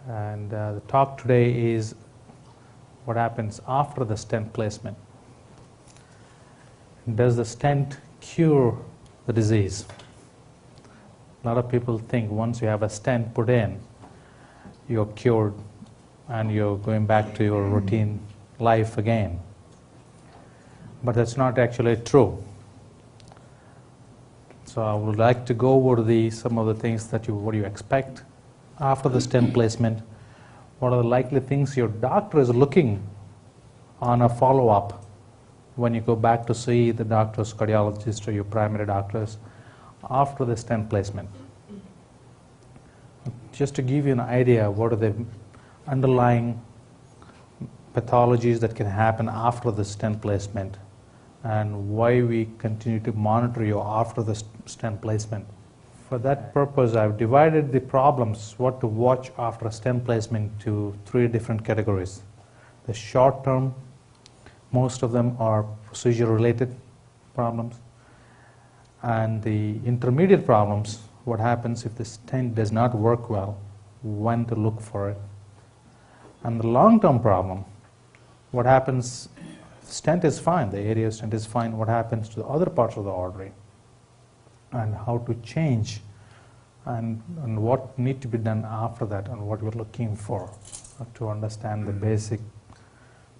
And the talk today is what happens after the stent placement. Does the stent cure the disease? A lot of people think once you have a stent put in, you're cured and you're going back to your routine life again. But that's not actually true. So I would like to go over some of the things that what you expect after the stent placement. What are the likely things your doctor is looking on a follow-up when you go back to see the doctors, cardiologist, or your primary doctors after the stent placement. Just to give you an idea, what are the underlying pathologies that can happen after the stent placement, and why we continue to monitor you after the stent placement. For that purpose, I've divided the problems, what to watch after a stent placement, to 3 different categories. The short term, most of them are procedure-related problems. And the intermediate problems, what happens if the stent does not work well, when to look for it. And the long-term problem, what happens, if the stent is fine, the area of stent is fine, what happens to the other parts of the artery, and how to change, and what need to be done after that, and what we're looking for to understand the basic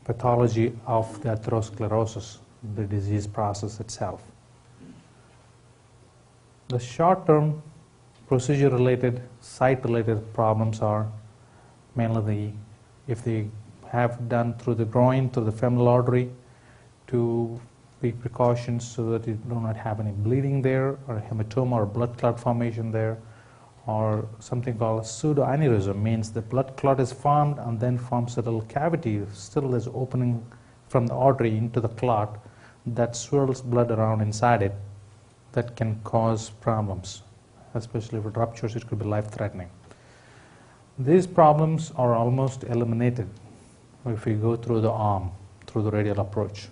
pathology of the atherosclerosis, the disease process itself. The short-term procedure-related, site-related problems are mainly if they have done through the groin, through the femoral artery, to be precautions so that you do not have any bleeding there, or hematoma or blood clot formation there, or something called pseudoaneurysm, means the blood clot is formed and then forms a little cavity, still is opening from the artery into the clot that swirls blood around inside it, that can cause problems, especially if it ruptures, it could be life-threatening. These problems are almost eliminated if we go through the arm, through the radial approach.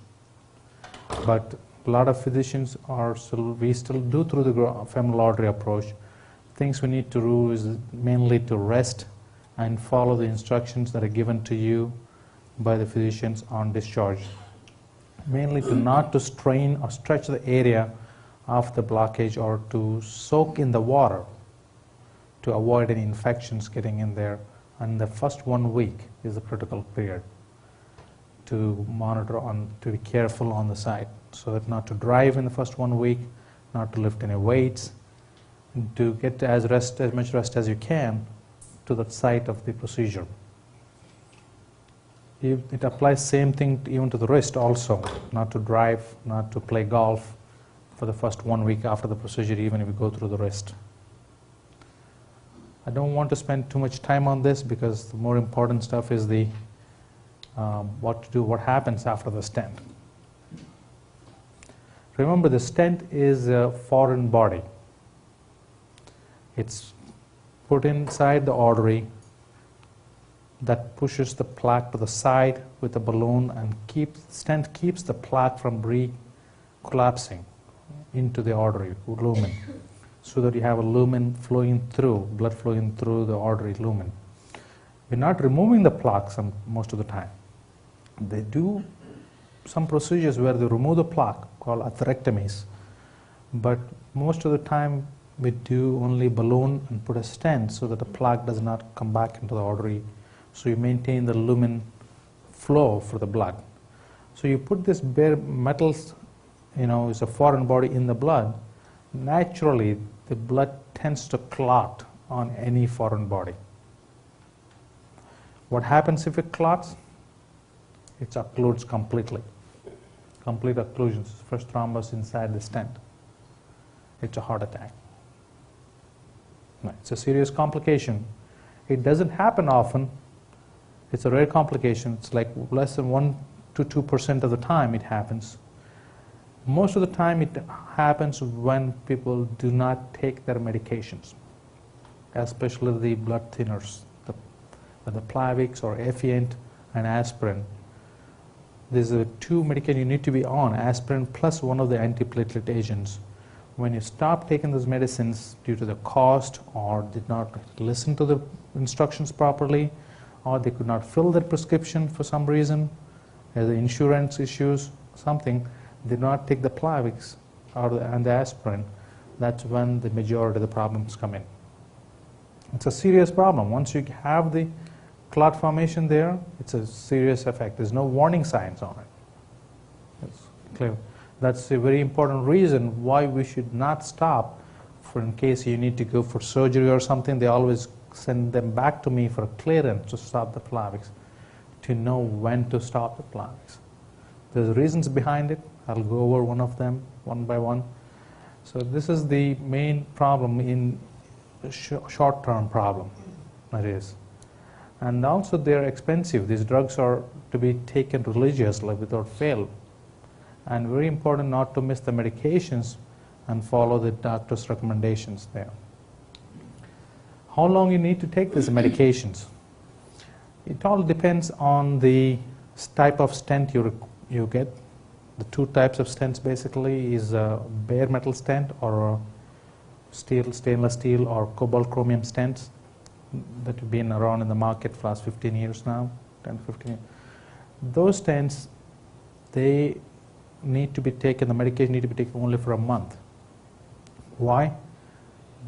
But a lot of physicians we still do through the femoral artery approach. Things we need to do is mainly to rest and follow the instructions that are given to you by the physicians on discharge. Mainly not to strain or stretch the area of the blockage, or to soak in the water to avoid any infections getting in there. And the first 1 week is the critical period to monitor to be careful on the site, so that not to drive in the first 1 week, not to lift any weights, to get as much rest as you can to the site of the procedure. It applies same thing even to the wrist also, not to drive, not to play golf for the first 1 week after the procedure, even if you go through the wrist. I don't want to spend too much time on this, because the more important stuff is what to do, what happens after the stent. Remember, the stent is a foreign body. It's put inside the artery that pushes the plaque to the side with a balloon, and stent keeps the plaque from collapsing into the artery lumen, so that you have a lumen flowing through, blood flowing through the artery lumen. We're not removing the plaque most of the time. They do some procedures where they remove the plaque, called atherectomies, but most of the time we do only balloon and put a stent so that the plaque does not come back into the artery, so you maintain the lumen flow for the blood. So you put this bare metals, it's a foreign body in the blood, naturally the blood tends to clot on any foreign body. What happens if it clots? It occludes completely. Complete occlusions, first thrombus inside the stent. It's a heart attack. It's a serious complication. It doesn't happen often. It's a rare complication. It's like less than 1 to 2% of the time it happens. Most of the time it happens when people do not take their medications, especially the blood thinners, the Plavix or Effient and aspirin. These are 2 medications you need to be on, aspirin plus one of the antiplatelet agents, When you stop taking those medicines due to the cost, or did not listen to the instructions properly, or they could not fill that prescription for some reason, the insurance issues, something, did not take the Plavix and the aspirin, that's when the majority of the problems come in. It's a serious problem. Once you have the clot formation there, it's a serious effect. There's no warning signs on it. It's clear. That's a very important reason why we should not stop. For in case you need to go for surgery or something, they always send them back to me for clearance to stop the Plavix, to know when to stop the Plavix. There's reasons behind it. I'll go over one of them one by one. So this is the main problem in short-term problem, that is. And also they're expensive. These drugs are to be taken religiously without fail. And very important not to miss the medications and follow the doctor's recommendations there. How long you need to take these medications? It all depends on the type of stent you get. The two types of stents basically is a bare metal stent or a stainless steel or cobalt chromium stents that have been around in the market for the last 15 years now, 10, 15 years. Those stents, they need to be taken, the medication need to be taken only for a month. Why?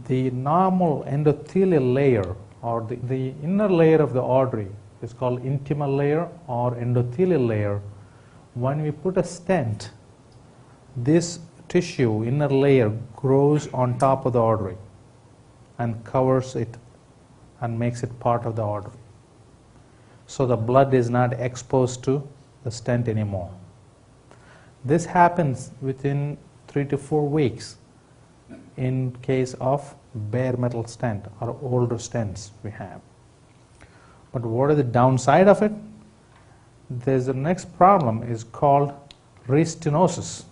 The normal endothelial layer, or the inner layer of the artery, is called intimal layer or endothelial layer. When we put a stent, this tissue, inner layer, grows on top of the artery and covers it and makes it part of the artery. So the blood is not exposed to the stent anymore. This happens within 3 to 4 weeks in case of bare metal stent or older stents we have. But what is the downside of it? There's the next problem is called restenosis,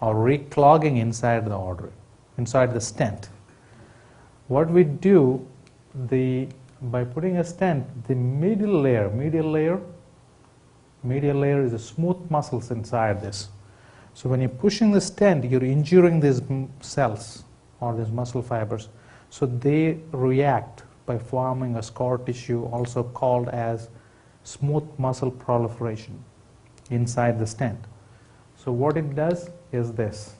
or reclogging inside the artery, inside the stent. What we do, by putting a stent, the medial layer is the smooth muscles inside this. So when you're pushing the stent, you're injuring these cells or these muscle fibers. So they react by forming a scar tissue, also called as smooth muscle proliferation inside the stent. So what it does is this.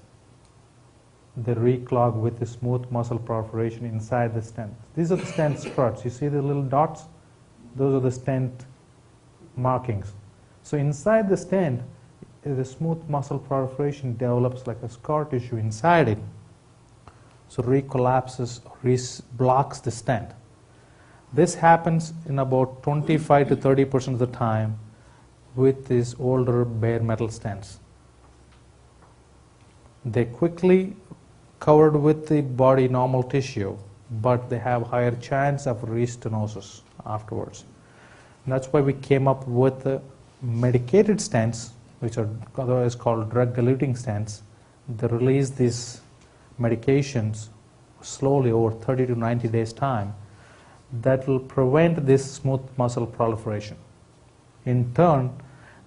They reclog with the smooth muscle proliferation inside the stent. These are the stent struts. You see the little dots? Those are the stent markings. So inside the stent, the smooth muscle proliferation develops like a scar tissue inside it. So recollapses, blocks the stent. This happens in about 25 to 30% of the time with these older bare metal stents. They quickly covered with the body normal tissue, but they have higher chance of restenosis afterwards. And that's why we came up with the medicated stents, which are otherwise called drug-eluting stents. They release these medications slowly over 30 to 90 days time that will prevent this smooth muscle proliferation. In turn,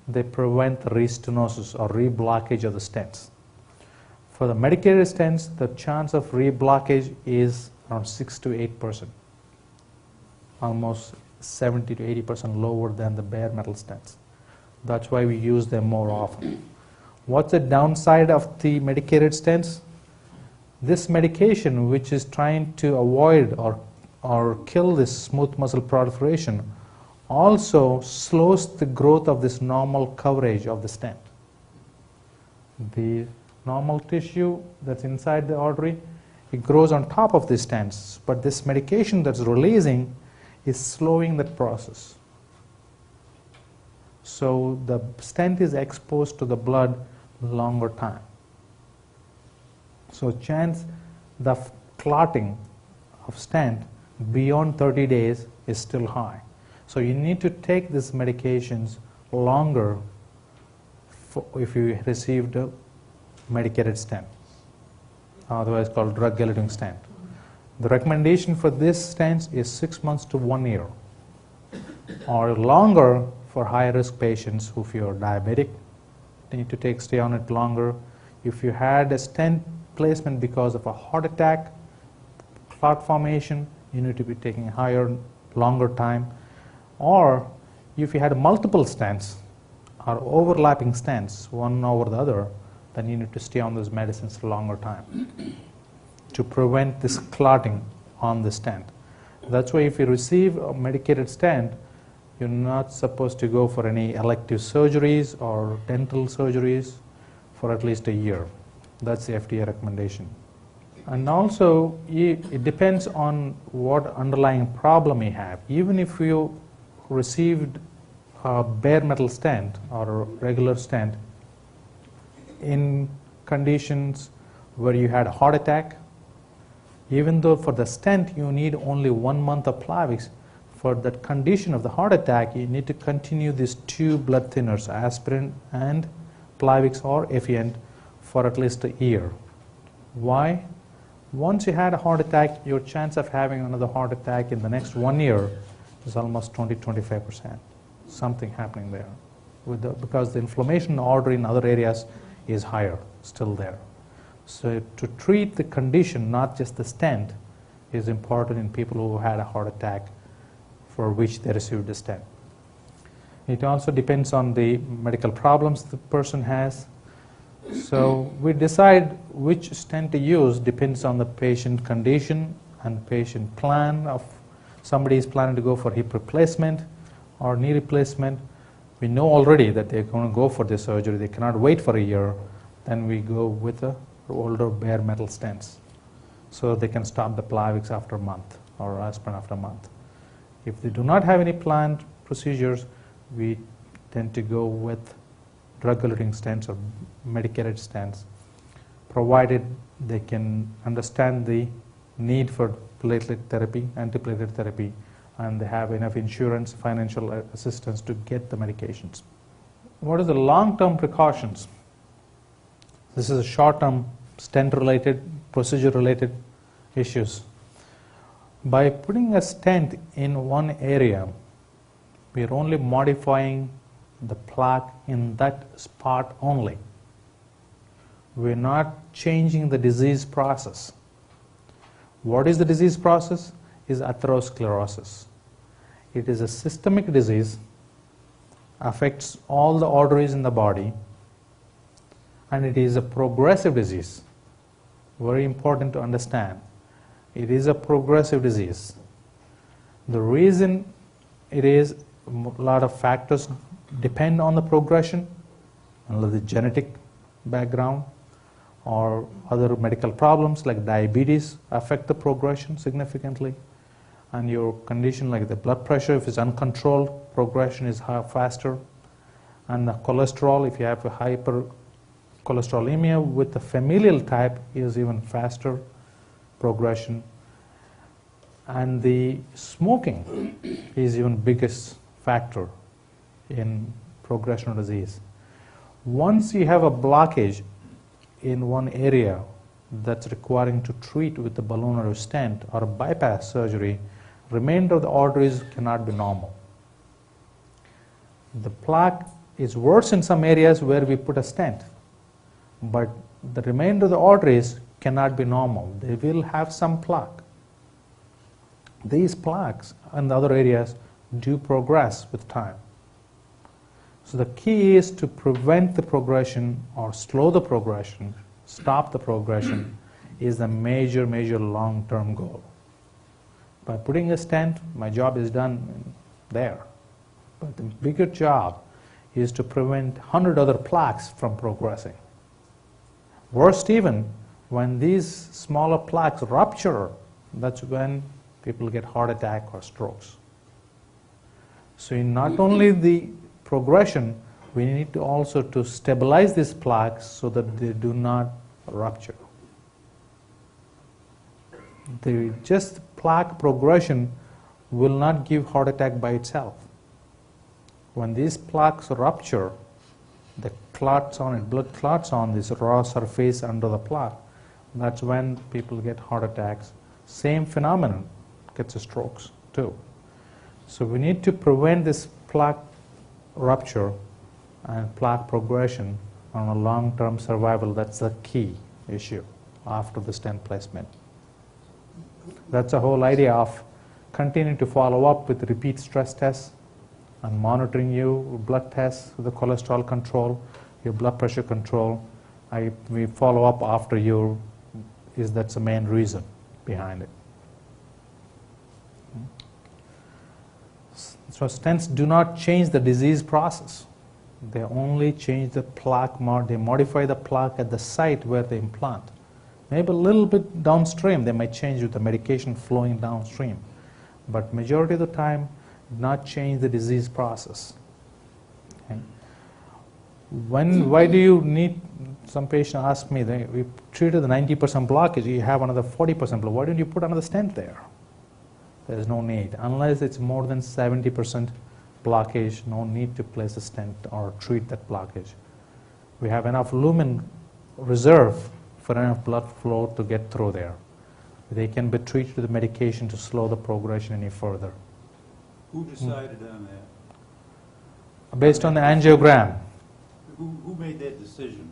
they prevent the restenosis or reblockage of the stents. For the medicated stents, the chance of reblockage is around 6 to 8%, almost 70 to 80% lower than the bare metal stents. That's why we use them more often. What's the downside of the medicated stents? This medication, which is trying to avoid or kill this smooth muscle proliferation, also slows the growth of this normal coverage of the stent. The normal tissue that's inside the artery, it grows on top of the stents, but this medication that's releasing is slowing that process. So the stent is exposed to the blood longer time. So chance the clotting of stent beyond 30 days is still high. So you need to take these medications longer if you received a medicated stent, otherwise called drug-eluting stent. The recommendation for this stents is 6 months to 1 year, or longer for high-risk patients who, if you're diabetic, they need to stay on it longer. If you had a stent placement because of a heart attack, clot formation, you need to be taking higher, longer time. Or if you had multiple stents or overlapping stents, one over the other, then you need to stay on those medicines for a longer time to prevent this clotting on the stent. That's why if you receive a medicated stent, you're not supposed to go for any elective surgeries or dental surgeries for at least a year. That's the FDA recommendation. And also, it depends on what underlying problem you have. Even if you received a bare metal stent or a regular stent in conditions where you had a heart attack, even though for the stent you need only 1 month of Plavix, for that condition of the heart attack, you need to continue these 2 blood thinners, aspirin and Plavix or Efient, for at least a year. Why? Once you had a heart attack, your chance of having another heart attack in the next 1 year is almost 20-25%. Something happening there. Because the inflammation in the artery in other areas is higher, still there. So to treat the condition, not just the stent, is important in people who had a heart attack for which they received a stent. It also depends on the medical problems the person has. So we decide which stent to use depends on the patient condition and patient plan. Of somebody is planning to go for hip replacement or knee replacement, we know already that they're going to go for this surgery. They cannot wait for a year. Then we go with the older bare metal stents, so they can stop the Plavix after a month or aspirin after a month. If they do not have any planned procedures, we tend to go with drug-eluting stents or medicated stents, provided they can understand the need for platelet therapy, antiplatelet therapy, and they have enough insurance, financial assistance to get the medications. What are the long-term precautions? This is a short-term stent-related, procedure-related issues. By putting a stent in one area, we are only modifying the plaque in that spot only. We're not changing the disease process. What is the disease process? Is atherosclerosis. It is a systemic disease, affects all the arteries in the body, and it is a progressive disease. Very important to understand. It is a progressive disease. The reason it is, a lot of factors depend on the progression, and the genetic background or other medical problems like diabetes affect the progression significantly, and your condition like the blood pressure, if it's uncontrolled, progression is faster, and the cholesterol, if you have a hypercholesterolemia with the familial type, is even faster progression, and the smoking is even biggest factor in progression of disease. Once you have a blockage in one area that's requiring to treat with a balloon or a stent or a bypass surgery, remainder of the arteries cannot be normal. The plaque is worse in some areas where we put a stent, but the remainder of the arteries cannot be normal. They will have some plaque. These plaques in the other areas do progress with time. So the key is to prevent the progression or slow the progression, stop the progression, is the major long-term goal. By putting a stent, my job is done there. But the bigger job is to prevent 100 other plaques from progressing. Worst even, when these smaller plaques rupture, that's when people get heart attack or strokes. So in not only the progression, we need to also to stabilize these plaques so that they do not rupture. The just plaque progression will not give heart attack by itself. When these plaques rupture, the clots on it, blood clots on this raw surface under the plaque, that's when people get heart attacks. Same phenomenon gets strokes too. So we need to prevent this plaque rupture and plaque progression on a long-term survival. That's the key issue. after the stent placement. That's the whole idea of continuing to follow up with repeat stress tests and monitoring you, blood tests, the cholesterol control, your blood pressure control. We follow up after you, that's the main reason behind it. So stents do not change the disease process. They only change the plaque, they modify the plaque at the site where they implant. Maybe a little bit downstream, they might change with the medication flowing downstream. But majority of the time, not change the disease process. Okay. Why do you need, some patient ask me, we treated the 90% blockage, you have another 40% blockage, why don't you put another stent there? There's no need. Unless it's more than 70% blockage, no need to place a stent or treat that blockage. We have enough lumen reserve for enough blood flow to get through there. They can be treated with medication to slow the progression any further. Who decided on that? Based on the angiogram. Who made that decision?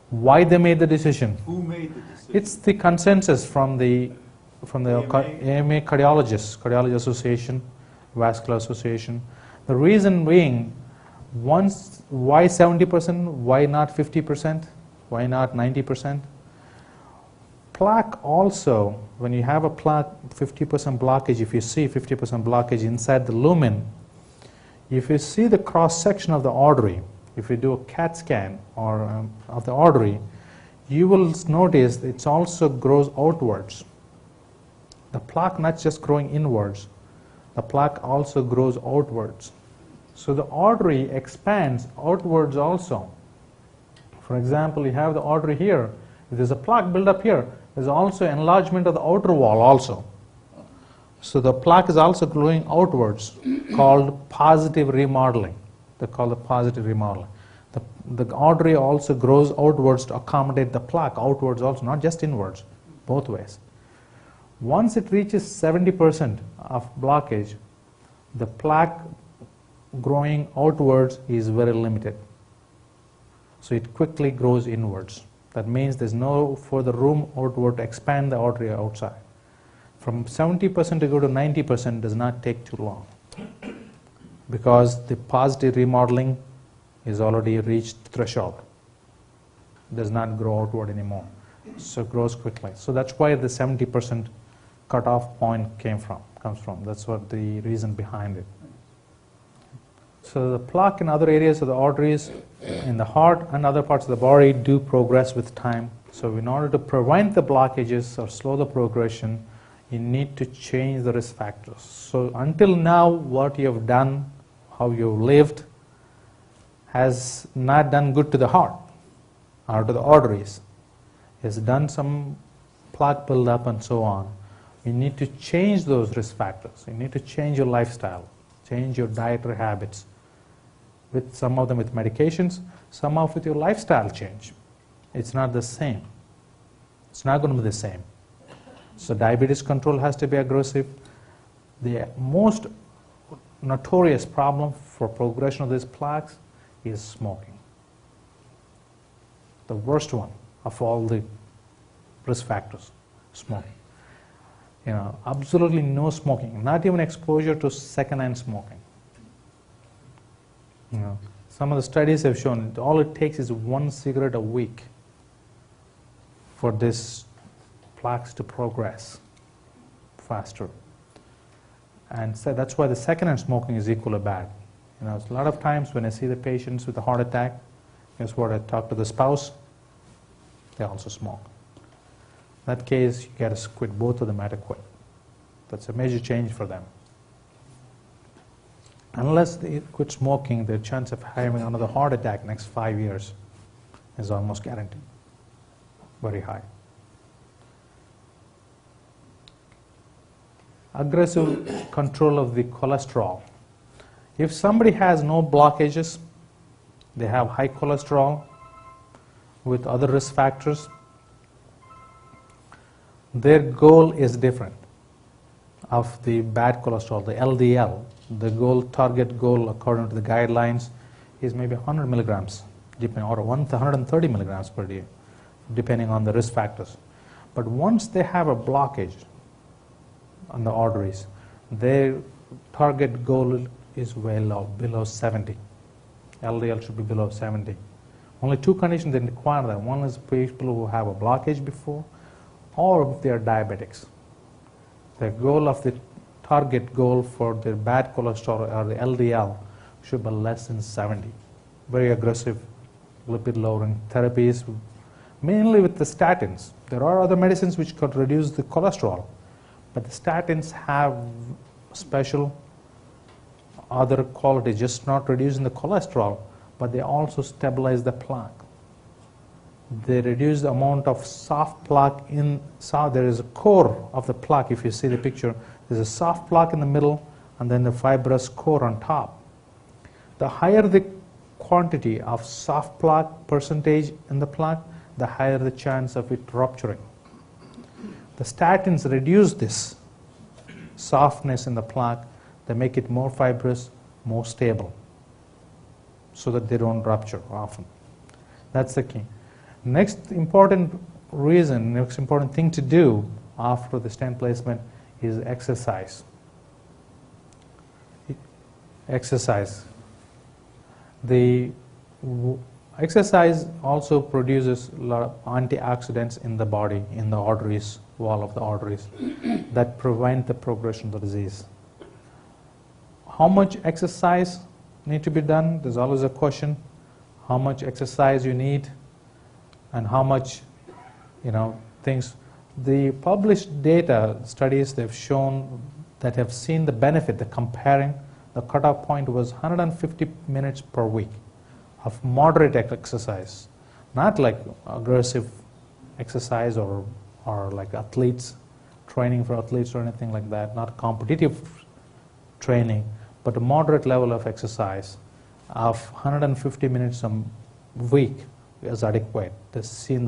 Why they made the decision? Who made the decision? It's the consensus from the AMA cardiologists, Cardiology Association, Vascular Association. The reason being, why 70%? Why not 50%? Why not 90%? Plaque also, when you have a plaque 50% blockage, if you see 50% blockage inside the lumen, if you see the cross section of the artery, if you do a CAT scan of the artery, you will notice it also grows outwards. The plaque not just growing inwards, the plaque also grows outwards. So the artery expands outwards also. For example, you have the artery here. If there's a plaque build up here, there's also enlargement of the outer wall also. So the plaque is also growing outwards, called positive remodeling. They call it positive remodeling. The artery also grows outwards to accommodate the plaque, outwards also, not just inwards, both ways. Once it reaches 70% of blockage, the plaque growing outwards is very limited. So it quickly grows inwards. That means there's no further room outward to expand the artery outside. From 70% to go to 90% does not take too long, because the positive remodeling is already reached threshold. Does not grow outward anymore. So it grows quickly. So that's why the 70% cutoff point comes from. That's what the reason behind it. So the plaque in other areas of the arteries, in the heart and other parts of the body do progress with time. So in order to prevent the blockages or slow the progression, you need to change the risk factors. So until now, what you have done, how you've lived, has not done good to the heart or to the arteries. Has done some plaque buildup and so on. You need to change those risk factors. You need to change your lifestyle, change your dietary habits, with some of them with medications, some of with your lifestyle change. It's not the same. It's not going to be the same. So diabetes control has to be aggressive. The most notorious problem for progression of these plaques is smoking. The worst one of all the risk factors, smoking. Absolutely no smoking, not even exposure to secondhand smoking. Some of the studies have shown all it takes is 1 cigarette a week for this plaques to progress faster. And so that's why the secondhand smoking is equally bad. A lot of times when I see the patients with a heart attack, guess what? I talk to the spouse, they also smoke. In that case, you got to quit, both of them had to quit. That's a major change for them. Unless they quit smoking, their chance of having another heart attack next 5 years is almost guaranteed. Very high. Aggressive control of the cholesterol. If somebody has no blockages, they have high cholesterol with other risk factors, their goal is different of the bad cholesterol, the LDL. The target goal according to the guidelines is maybe 100 milligrams, or 130 milligrams per day, depending on the risk factors. But once they have a blockage on the arteries, their target goal is way low, below 70. LDL should be below 70. Only two conditions that require that. One is people who have a blockage before, or if they are diabetics. The goal of the target goal for their bad cholesterol or the LDL should be less than 70. Very aggressive lipid lowering therapies, mainly with the statins. There are other medicines which could reduce the cholesterol, but the statins have special other qualities, just not reducing the cholesterol, but they also stabilize the plaque. They reduce the amount of soft plaque in, there is a core of the plaque. If you see the picture, there's a soft plaque in the middle and then the fibrous core on top. The higher the quantity of soft plaque percentage in the plaque, the higher the chance of it rupturing. The statins reduce this softness in the plaque. They make it more fibrous, more stable, so that they don't rupture often. That's the key. Next important reason, next important thing to do after the stent placement is exercise. Exercise. The exercise also produces a lot of antioxidants in the body, in the arteries, wall of the arteries, that prevent the progression of the disease. How much exercise need to be done? There's always a question. How much exercise you need and how much, things. The published data studies they've shown that have seen the benefit, the comparing, the cutoff point was 150 minutes per week of moderate exercise, not like aggressive exercise or like athletes, training for athletes or anything like that, not competitive training, but a moderate level of exercise of 150 minutes a week is adequate to see the